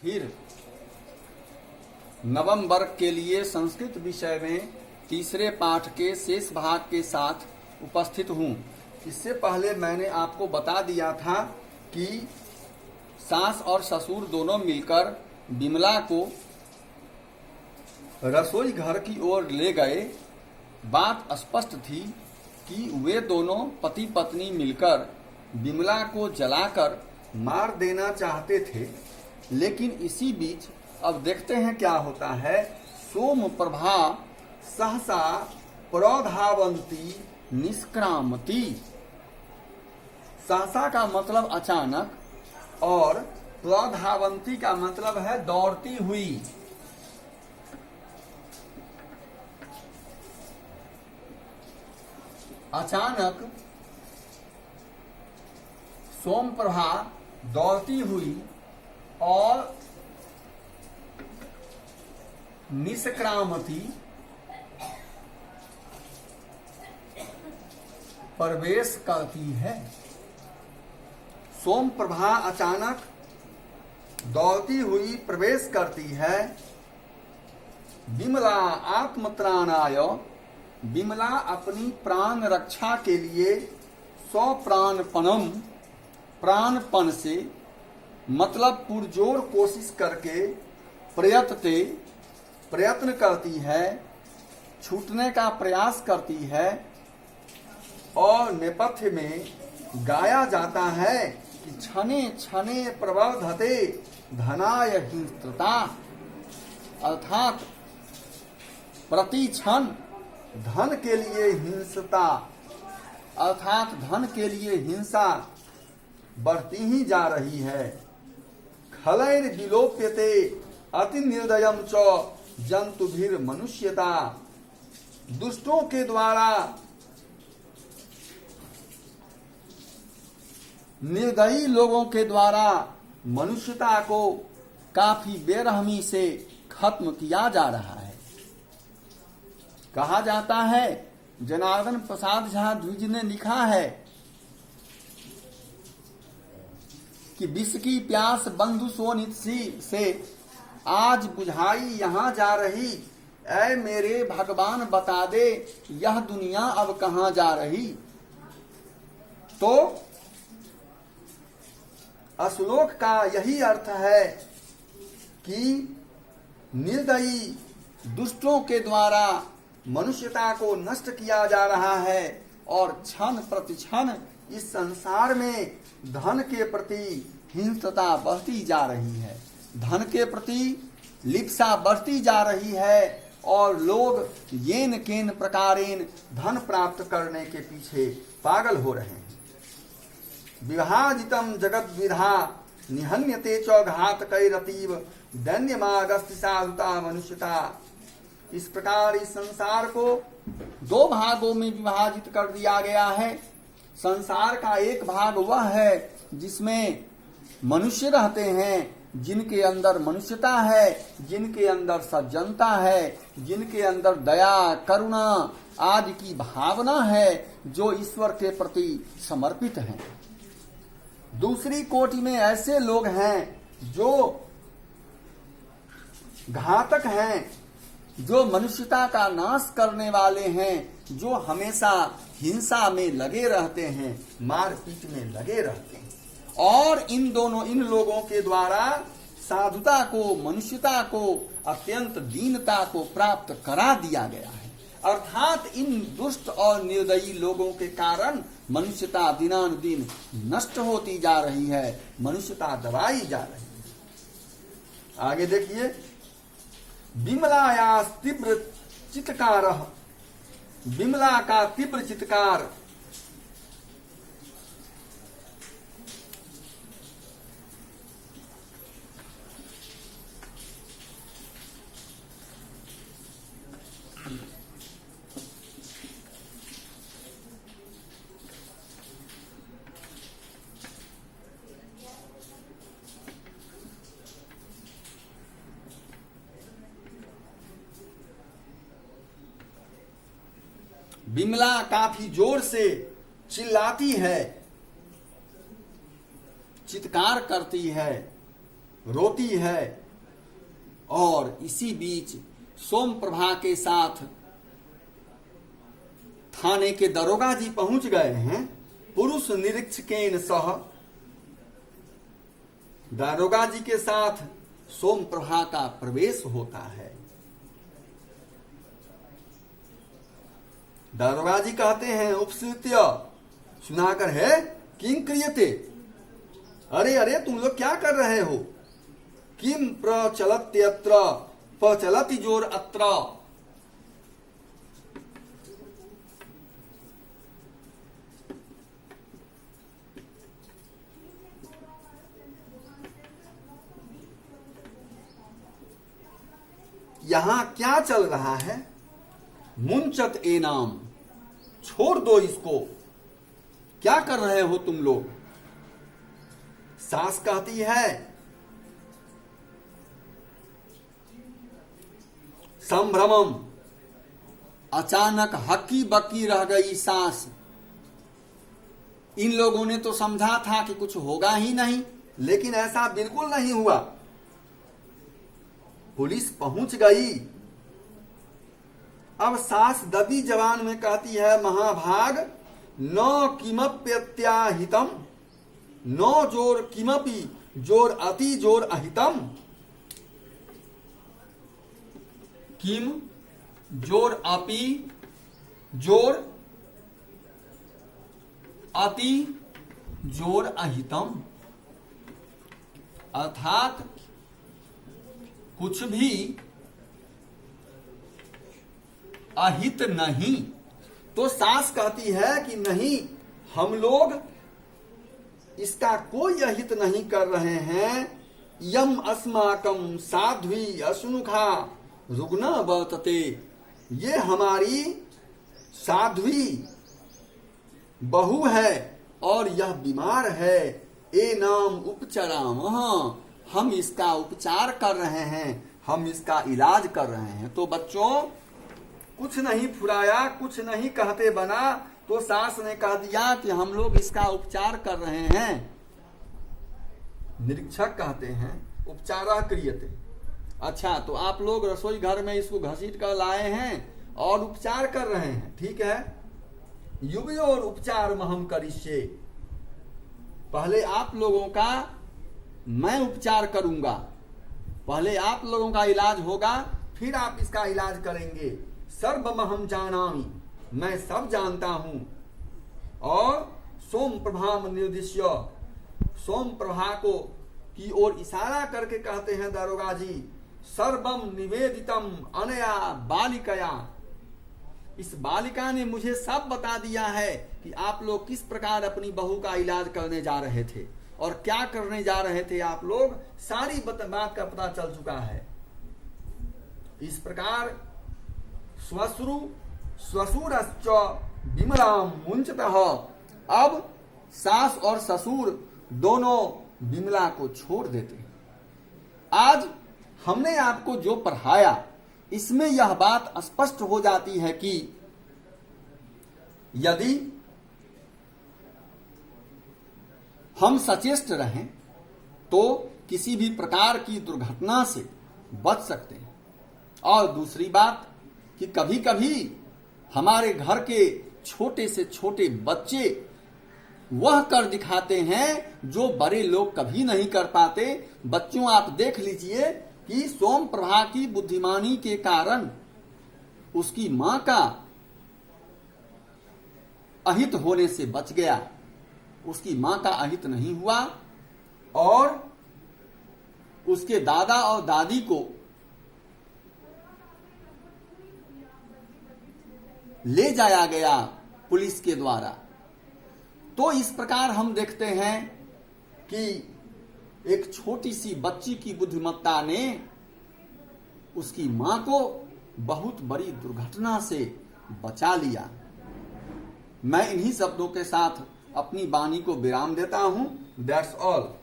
फिर नवम वर्ग के लिए संस्कृत विषय में तीसरे पाठ के शेष भाग के साथ उपस्थित हूँ। इससे पहले मैंने आपको बता दिया था कि सास और ससुर दोनों मिलकर विमला को रसोई घर की ओर ले गए। बात स्पष्ट थी कि वे दोनों पति पत्नी मिलकर विमला को जलाकर मार देना चाहते थे, लेकिन इसी बीच अब देखते हैं क्या होता है। सोम प्रभा सहसा प्रौधावंती निष्क्रामती। सहसा का मतलब अचानक और प्रौधावंती का मतलब है दौड़ती हुई। अचानक सोम प्रभा दौड़ती हुई और निष्क्रामती प्रवेश करती है। सोम प्रभा अचानक दौड़ती हुई प्रवेश करती है। विमला आत्मत्राणाय, विमला अपनी प्राण रक्षा के लिए स्वप्राणपणम, प्राणपण से मतलब पुरजोर कोशिश करके प्रयत्न करती है, छूटने का प्रयास करती है। और नेपथ्य में गाया जाता है कि क्षणे क्षणे प्रवर्धते धनाय हिंसता, अर्थात प्रति क्षण धन के लिए हिंसता, अर्थात धन के लिए हिंसा बढ़ती ही जा रही है। खलैर विलोप्यते अति निर्दयम च जंतुभिर मनुष्यता, दुष्टों के द्वारा, निर्दयी लोगों के द्वारा मनुष्यता को काफी बेरहमी से खत्म किया जा रहा है। कहा जाता है, जनार्दन प्रसाद झा द्विज ने लिखा है कि विष की प्यास बंधु सोनित सी से आज बुझाई यहाँ जा रही, ऐ मेरे भगवान बता दे यह दुनिया अब कहाँ जा रही। तो श्लोक का यही अर्थ है कि निर्दयी दुष्टों के द्वारा मनुष्यता को नष्ट किया जा रहा है और क्षण प्रति क्षण इस संसार में धन के प्रति हिंसता बढ़ती जा रही है, धन के प्रति लिप्सा बढ़ती जा रही है और लोग येन केन प्रकारेण धन प्राप्त करने के पीछे पागल हो रहे हैं। विभाजितम जगत विधा निहन्यते च घातकैरतीव दैन्यमागस्ति साधुता मनुष्यता। इस प्रकार इस संसार को दो भागों में विभाजित कर दिया गया है। संसार का एक भाग वह है जिसमें मनुष्य रहते हैं, जिनके अंदर मनुष्यता है, जिनके अंदर सज्जनता है, जिनके अंदर दया करुणा आदि की भावना है, जो ईश्वर के प्रति समर्पित हैं। दूसरी कोटि में ऐसे लोग हैं जो घातक हैं, जो मनुष्यता का नाश करने वाले हैं, जो हमेशा हिंसा में लगे रहते हैं, मारपीट में लगे रहते हैं। और इन लोगों के द्वारा साधुता को, मनुष्यता को, अत्यंत दीनता को प्राप्त करा दिया गया है। अर्थात इन दुष्ट और निर्दयी लोगों के कारण मनुष्यता दिनानुदिन नष्ट होती जा रही है, मनुष्यता दबाई जा रही है। आगे देखिए, विमलाया तीव्र चित्कार, विमला का तीव्र चित्कार। विमला काफी जोर से चिल्लाती है, चित्कार करती है। रोती है। और इसी बीच सोम प्रभा के साथ थाने के दरोगा जी पहुंच गए हैं। पुरुष निरीक्षकेन सह, दरोगा जी के साथ सोम प्रभा का प्रवेश होता है। दरोगा जी कहते हैं, उपसृत्य सुनाकर है, किं क्रियते, अरे अरे तुम लोग क्या कर रहे हो? किम प्रचलत्यत्र, प्रचलति जोर अत्र, यहां क्या चल रहा है? मुंचत ए नाम, छोड़ दो इसको, क्या कर रहे हो तुम लोग? सास कहती है, संभ्रमम, अचानक हक्की बक्की रह गई सास। इन लोगों ने तो समझा था कि कुछ होगा ही नहीं, लेकिन ऐसा बिल्कुल नहीं हुआ। पुलिस पहुंच गई। अब सास दबी जवान में कहती है, महाभाग, न किमप्यत्याहितम, न जोर किमपि जोर अति जोर अहितम, किम जोर अपि जोर अति जोर अहितम, अर्थात कुछ भी अहित नहीं। तो सास कहती है कि नहीं, हम लोग इसका कोई अहित नहीं कर रहे हैं। यम अस्माकम साध्वी असुनुखा रुग्ना वर्तते, ये हमारी साध्वी बहू है और यह बीमार है। ए नाम उपचराम, हम इसका उपचार कर रहे हैं, हम इसका इलाज कर रहे हैं। तो बच्चों, कुछ नहीं फुराया, कुछ नहीं कहते बना, तो सास ने कह दिया कि हम लोग इसका उपचार कर रहे हैं। निरीक्षक कहते हैं, उपचारा क्रियते, अच्छा तो आप लोग रसोई घर में इसको घसीट कर लाए हैं और उपचार कर रहे हैं, ठीक है। युवयोर उपचार महम करिष्ये, पहले आप लोगों का मैं उपचार करूंगा, पहले आप लोगों का इलाज होगा, फिर आप इसका इलाज करेंगे। सर्वमहम जानामि, मैं सब जानता हूं। और सोम प्रभा निर्दिश्य, सोम प्रभा को की ओर इशारा करके कहते हैं दरोगा जी, सर्वम निवेदितम अनया बालिकया, इस बालिका ने मुझे सब बता दिया है कि आप लोग किस प्रकार अपनी बहू का इलाज करने जा रहे थे और क्या करने जा रहे थे आप लोग, सारी बात का पता चल चुका है। इस प्रकार श्वशुरश्च विमलाम मुंचतः, अब सास और ससुर दोनों विमला को छोड़ देते हैं। आज हमने आपको जो पढ़ाया, इसमें यह बात स्पष्ट हो जाती है कि यदि हम सचेष्ट रहें तो किसी भी प्रकार की दुर्घटना से बच सकते हैं। और दूसरी बात कि कभी कभी हमारे घर के छोटे से छोटे बच्चे वह कर दिखाते हैं जो बड़े लोग कभी नहीं कर पाते। बच्चों, आप देख लीजिए कि सोम प्रभा की बुद्धिमानी के कारण उसकी मां का अहित होने से बच गया, उसकी मां का अहित नहीं हुआ और उसके दादा और दादी को ले जाया गया पुलिस के द्वारा। तो इस प्रकार हम देखते हैं कि एक छोटी सी बच्ची की बुद्धिमत्ता ने उसकी मां को बहुत बड़ी दुर्घटना से बचा लिया। मैं इन्हीं शब्दों के साथ अपनी वाणी को विराम देता हूं। That's all.